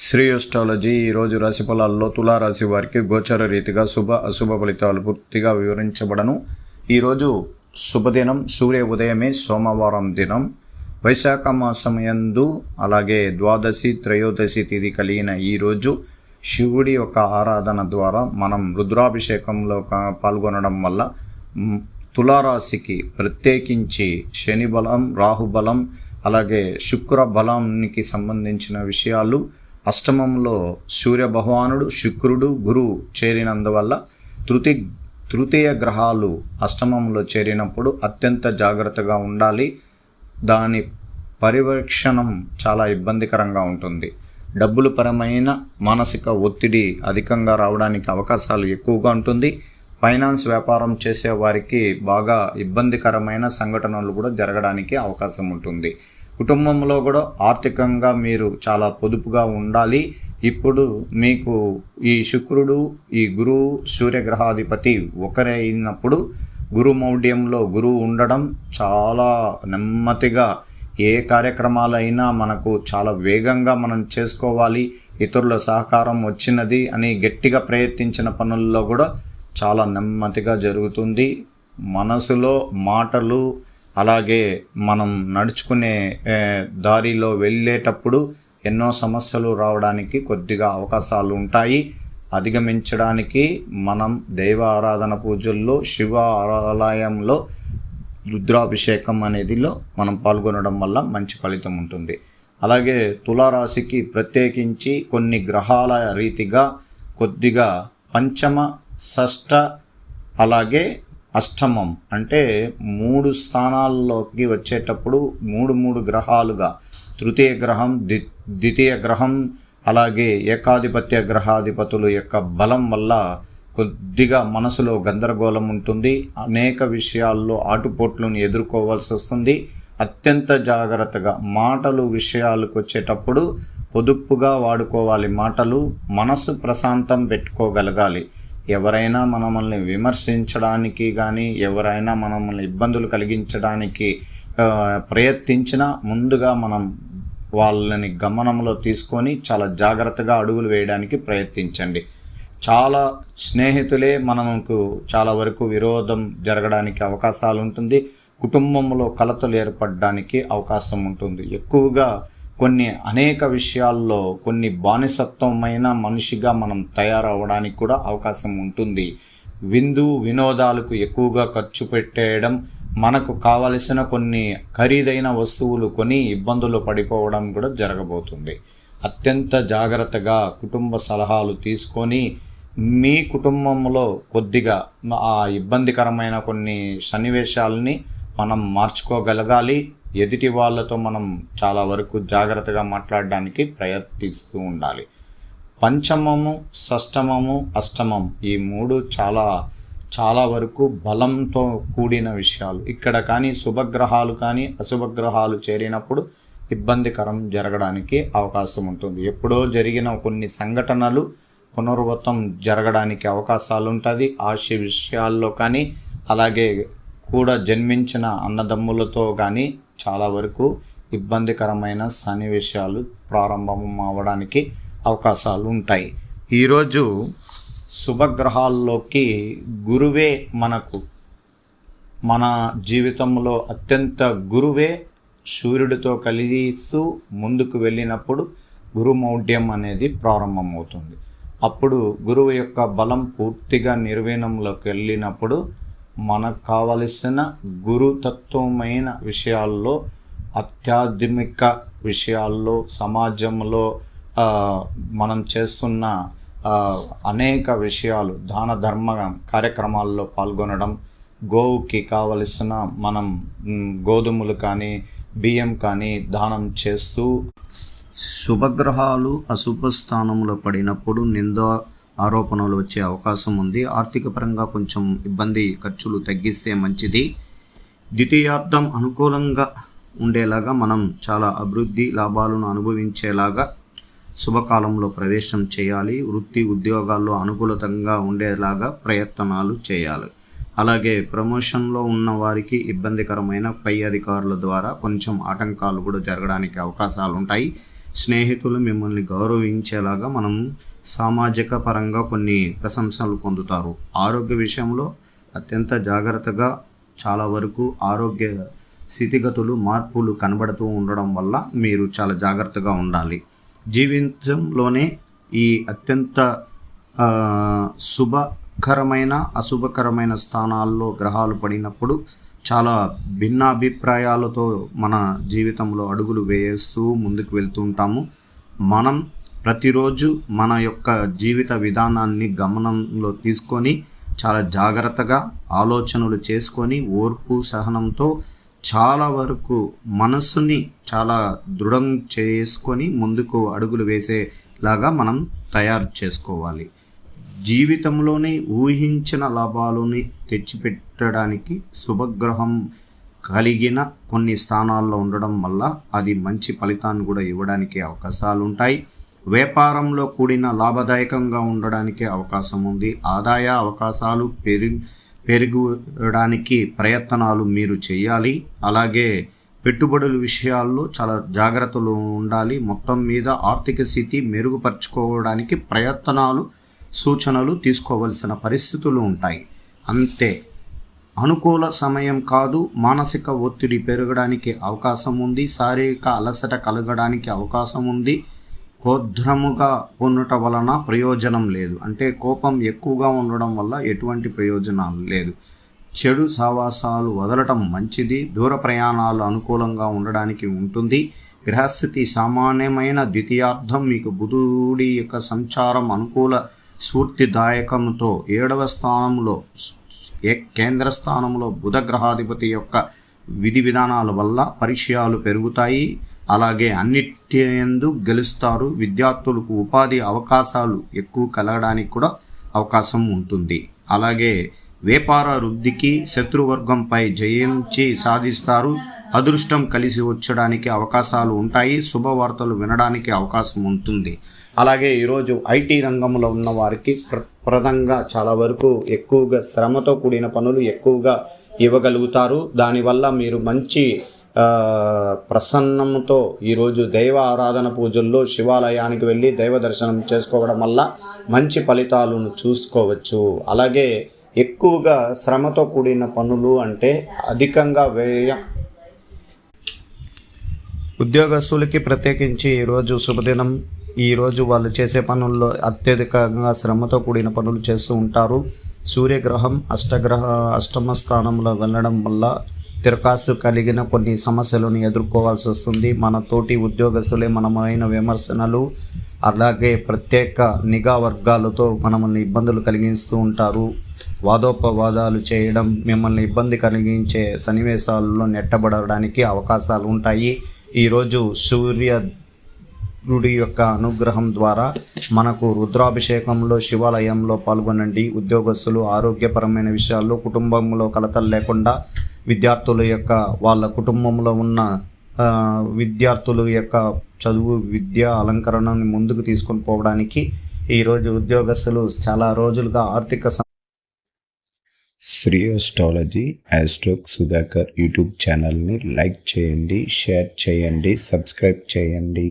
Shri astrology ఈరోజు రాశి ఫలాల్లో తులారాశి వారికి గోచర రీతిగా శుభ అశుభ ఫలితాలు పూర్తిగా వివరించబడను. ఈరోజు శుభదినం, సూర్య ఉదయమే సోమవారం దినం, వైశాఖ మాసమయందు అలాగే ద్వాదశి త్రయోదశి తిథి కలిగిన ఈరోజు శివుడి యొక్క ఆరాధన ద్వారా మనం రుద్రాభిషేకంలో పాల్గొనడం వల్ల తులారాశికి ప్రత్యేకించి శని బలం, రాహుబలం అలాగే శుక్ర బలానికి సంబంధించిన విషయాలు, అష్టమంలో సూర్య భగవానుడు, శుక్రుడు, గురువు చేరినందువల్ల తృతీయ గ్రహాలు అష్టమంలో చేరినప్పుడు అత్యంత జాగ్రత్తగా ఉండాలి. దాని పరిరక్షణం చాలా ఇబ్బందికరంగా ఉంటుంది. డబ్బుల పరమైన మానసిక ఒత్తిడి అధికంగా రావడానికి అవకాశాలు ఎక్కువగా ఉంటుంది. ఫైనాన్స్ వ్యాపారం చేసే వారికి బాగా ఇబ్బందికరమైన సంఘటనలు కూడా జరగడానికి అవకాశం ఉంటుంది. కుటుంబంలో కూడా ఆర్థికంగా మీరు చాలా పొదుపుగా ఉండాలి. ఇప్పుడు మీకు ఈ శుక్రుడు, ఈ గురువు, సూర్యగ్రహాధిపతి ఒకరే అయినప్పుడు గురుమౌఢ్యంలో గురువు ఉండడం చాలా నెమ్మదిగా ఏ కార్యక్రమాలైనా మనకు చాలా వేగంగా మనం చేసుకోవాలి. ఇతరుల సహకారం వచ్చినది అని గట్టిగా ప్రయత్నించిన పనుల్లో కూడా చాలా నెమ్మదిగా జరుగుతుంది. మనసులో మాటలు అలాగే మనం నడుచుకునే దారిలో వెళ్ళేటప్పుడు ఎన్నో సమస్యలు రావడానికి కొద్దిగా అవకాశాలు ఉంటాయి. అధిగమించడానికి మనం దైవ ఆరాధన పూజల్లో, శివ ఆలయంలో రుద్రాభిషేకం అనేదిలో మనం పాల్గొనడం వల్ల మంచి ఫలితం ఉంటుంది. అలాగే తులారాశికి ప్రత్యేకించి కొన్ని గ్రహాల రీతిగా కొద్దిగా పంచమ, షష్ఠ అలాగే అష్టమం అంటే 3 స్థానాల్లోకి వచ్చేటప్పుడు మూడు గ్రహాలుగా తృతీయ గ్రహం, ద్వితీయ గ్రహం అలాగే ఏకాధిపత్య గ్రహాధిపతుల యొక్క బలం వల్ల కొద్దిగా మనసులో గందరగోళం ఉంటుంది. అనేక విషయాల్లో ఆటుపోట్లను ఎదుర్కోవాల్సి వస్తుంది. అత్యంత జాగ్రత్తగా మాటలు విషయాలకు వచ్చేటప్పుడు పొదుపుగా వాడుకోవాలి. మాటలు మనసు ప్రశాంతం పెట్టుకోగలగాలి. ఎవరైనా మనల్ని విమర్శించడానికి కానీ ఎవరైనా మనల్ని ఇబ్బందులు కలిగించడానికి ప్రయత్నించినా ముందుగా మనం వాళ్ళని గమనంలో తీసుకొని చాలా జాగ్రత్తగా అడుగులు వేయడానికి ప్రయత్నించండి. చాలా స్నేహితులే మనకు చాలా వరకు విరోధం జరగడానికి అవకాశాలు ఉంటుంది. కుటుంబంలో కలతలు ఏర్పడడానికి అవకాశం ఉంటుంది. ఎక్కువగా అనేక విషయాల్లో కొన్ని బానిసత్వమైన మనిషిగా మనం తయారవడానికి కూడా అవకాశం ఉంటుంది. వినోదాలకు ఎక్కువగా ఖర్చు పెట్టేయడం, మనకు కావలసిన కొన్ని ఖరీదైన వస్తువులు కొని ఇబ్బందులు పడిపోవడం కూడా జరగబోతుంది. అత్యంత జాగ్రత్తగా కుటుంబ సలహాలు తీసుకొని మీ కుటుంబంలో కొద్దిగా ఆ ఇబ్బందికరమైన కొన్ని సన్నివేశాలని మనం మార్చుకోగలగాలి. ఎదుటి వాళ్ళతో మనం చాలా వరకు జాగ్రత్తగా మాట్లాడడానికి ప్రయత్నిస్తూ ఉండాలి. పంచమము, షష్టమము, అష్టమం ఈ 3 చాలా వరకు బలంతో కూడిన విషయాలు. ఇక్కడ కానీ శుభగ్రహాలు కానీ అశుభగ్రహాలు చేరినప్పుడు ఇబ్బందికరం జరగడానికి అవకాశం ఉంటుంది. ఎప్పుడో జరిగిన కొన్ని సంఘటనలు పునరావృతం జరగడానికి అవకాశాలు ఉంటుంది. ఆశ విషయాల్లో కానీ అలాగే కూడా జన్మించిన అన్నదమ్ములతో కానీ చాలా వరకు ఇబ్బందికరమైన సన్నివేశాలు ప్రారంభం అవ్వడానికి అవకాశాలు ఉంటాయి. ఈరోజు శుభగ్రహాల్లోకి గురువే మన జీవితంలో అత్యంత గురువే సూర్యుడితో కలిస్తూ ముందుకు వెళ్ళినప్పుడు గురుమౌఢ్యం అనేది ప్రారంభమవుతుంది. అప్పుడు గురువు యొక్క బలం పూర్తిగా నిర్వీణంలోకి వెళ్ళినప్పుడు మనకు కావలసిన గురుతత్వమైన విషయాల్లో, ఆధ్యాత్మిక విషయాల్లో, సమాజంలో మనం చేస్తున్న అనేక విషయాలు, దాన ధర్మ కార్యక్రమాల్లో పాల్గొనడం, గోవుకి కావలసిన మనం గోధుమలు కానీ బియ్యం కానీ దానం చేస్తూ, శుభగ్రహాలు అశుభ స్థానంలో పడినప్పుడు ఆరోపణలు వచ్చే అవకాశం ఉంది. ఆర్థిక పరంగా కొంచెం ఇబ్బంది, ఖర్చులు తగ్గిస్తే మంచిది. ద్వితీయార్థం అనుకూలంగా ఉండేలాగా మనం చాలా అభివృద్ధి లాభాలను అనుభవించేలాగా శుభకాలంలో ప్రవేశం చేయాలి. వృత్తి ఉద్యోగాల్లో అనుకూలతంగా ఉండేలాగా ప్రయత్నాలు చేయాలి. అలాగే ప్రమోషన్లో ఉన్న వారికి ఇబ్బందికరమైన పై అధికారుల ద్వారా కొంచెం ఆటంకాలు కూడా జరగడానికి అవకాశాలు ఉంటాయి. స్నేహితులు మిమ్మల్ని గౌరవించేలాగా మనం సామాజిక పరంగా కొన్ని ప్రశంసలు పొందుతారు. ఆరోగ్య విషయంలో అత్యంత జాగ్రత్తగా చాలా వరకు ఆరోగ్య స్థితిగతులు మార్పులు కనబడుతూ ఉండడం వల్ల మీరు చాలా జాగ్రత్తగా ఉండాలి. జీవితంలోనే ఈ అత్యంత శుభకరమైన అశుభకరమైన స్థానాల్లో గ్రహాలు పడినప్పుడు చాలా భిన్నాభిప్రాయాలతో మన జీవితంలో అడుగులు వేస్తూ ముందుకు వెళ్తూ ఉంటాము. మనం ప్రతిరోజు మన యొక్క జీవిత విధానాన్ని గమనంలో తీసుకొని చాలా జాగ్రత్తగా ఆలోచనలు చేసుకొని ఓర్పు సహనంతో చాలా వరకు మనసుని చాలా దృఢం చేసుకొని ముందుకు అడుగులు వేసేలాగా మనం తయారు చేసుకోవాలి. జీవితంలోనే ఊహించిన లాభాలని తెచ్చిపెట్టడానికి శుభగ్రహం కలిగిన కొన్ని స్థానాల్లో ఉండడం వల్ల అది మంచి ఫలితాన్ని కూడా ఇవ్వడానికి అవకాశాలు ఉంటాయి. వ్యాపారంలో కూడిన లాభదాయకంగా ఉండడానికి అవకాశం ఉంది. ఆదాయ అవకాశాలు పెరగడానికి ప్రయత్నాలు మీరు చేయాలి. అలాగే పెట్టుబడుల విషయాల్లో చాలా జాగ్రత్తలు ఉండాలి. మొత్తం మీద ఆర్థిక స్థితి మెరుగుపరుచుకోవడానికి ప్రయత్నాలు సూచనలు తీసుకోవలసిన పరిస్థితులు ఉంటాయి. అంతే, అనుకూల సమయం కాదు. మానసిక ఒత్తిడి పెరగడానికి అవకాశం ఉంది. శారీరక అలసట కలగడానికి అవకాశం ఉంది. క్రోధముగా ఉండటం వలన ప్రయోజనం లేదు. అంటే కోపం ఎక్కువగా ఉండడం వల్ల ఎటువంటి ప్రయోజనాలు లేదు. చెడు సావాసాలు వదలటం మంచిది. దూర ప్రయాణాలు అనుకూలంగా ఉండడానికి ఉంటుంది. గ్రహస్థితి సామాన్యమైన ద్వితీయార్థం మీకు బుధుడి యొక్క సంచారం అనుకూల స్ఫూర్తిదాయకంతో 7వ స్థానంలో కేంద్ర స్థానంలో బుధ గ్రహాధిపతి యొక్క విధి విధానాల వల్ల పరిచయాలు పెరుగుతాయి. అలాగే అన్నిటియందు గెలుస్తారు. విద్యార్థులకు ఉపాధి అవకాశాలు ఎక్కువ కలగడానికి కూడా అవకాశం ఉంటుంది. అలాగే వ్యాపార వృద్ధికి శత్రువర్గంపై జయించి సాధిస్తారు. అదృష్టం కలిసి వచ్చడానికి అవకాశాలు ఉంటాయి. శుభవార్తలు వినడానికి అవకాశం ఉంటుంది. అలాగే ఈరోజు ఐటీ రంగంలో ఉన్న వారికి ప్రదంగా చాలా వరకు ఎక్కువగా శ్రమతో కూడిన పనులు ఎక్కువగా ఇవ్వగలుగుతారు. దానివల్ల మీరు మంచి ప్రసన్నంతో ఈరోజు దైవ ఆరాధన పూజల్లో శివాలయానికి వెళ్ళి దైవ దర్శనం చేసుకోవడం వల్ల మంచి ఫలితాలను చూసుకోవచ్చు. అలాగే ఎక్కువగా శ్రమతో కూడిన పనులు అంటే అధికంగా వ్యయం. ఉద్యోగస్తులకి ప్రత్యేకించి ఈరోజు శుభదినం. ఈరోజు వాళ్ళు చేసే పనుల్లో అత్యధికంగా శ్రమతో కూడిన పనులు చేస్తూ ఉంటారు. సూర్యగ్రహం అష్టమ స్థానంలో వెళ్ళడం వల్ల తిరకాసు కలిగిన కొన్ని సమస్యలను ఎదుర్కోవాల్సి వస్తుంది. మన తోటి ఉద్యోగస్తులే మనమైన విమర్శనలు అలాగే ప్రత్యేక నిఘా వర్గాలతో మనల్ని ఇబ్బందులు కలిగిస్తూ ఉంటారు. వాదోపవాదాలు చేయడం మిమ్మల్ని ఇబ్బంది కలిగించే సన్నివేశాలలో నెట్టబడడానికి అవకాశాలు ఉంటాయి. ఈరోజు సూర్యుడి యొక్క అనుగ్రహం ద్వారా మనకు రుద్రాభిషేకంలో శివాలయంలో పాల్గొనండి. ఉద్యోగస్తులు ఆరోగ్యపరమైన విషయాల్లో కుటుంబంలో కలతలు లేకుండా విద్యార్థుల యొక్క వాళ్ళ కుటుంబంలో ఉన్న విద్యార్థుల యొక్క చదువు విద్య అలంకరణని ముందుకు తీసుకొని పోవడానికి ఈరోజు ఉద్యోగస్తులు చాలా రోజులుగా ఆర్థిక శ్రీ అస్ట్రాలజీ ఆస్ట్రోక్ సుధాకర్ యూట్యూబ్ ఛానల్ని లైక్ చేయండి, షేర్ చేయండి, సబ్స్క్రైబ్ చేయండి.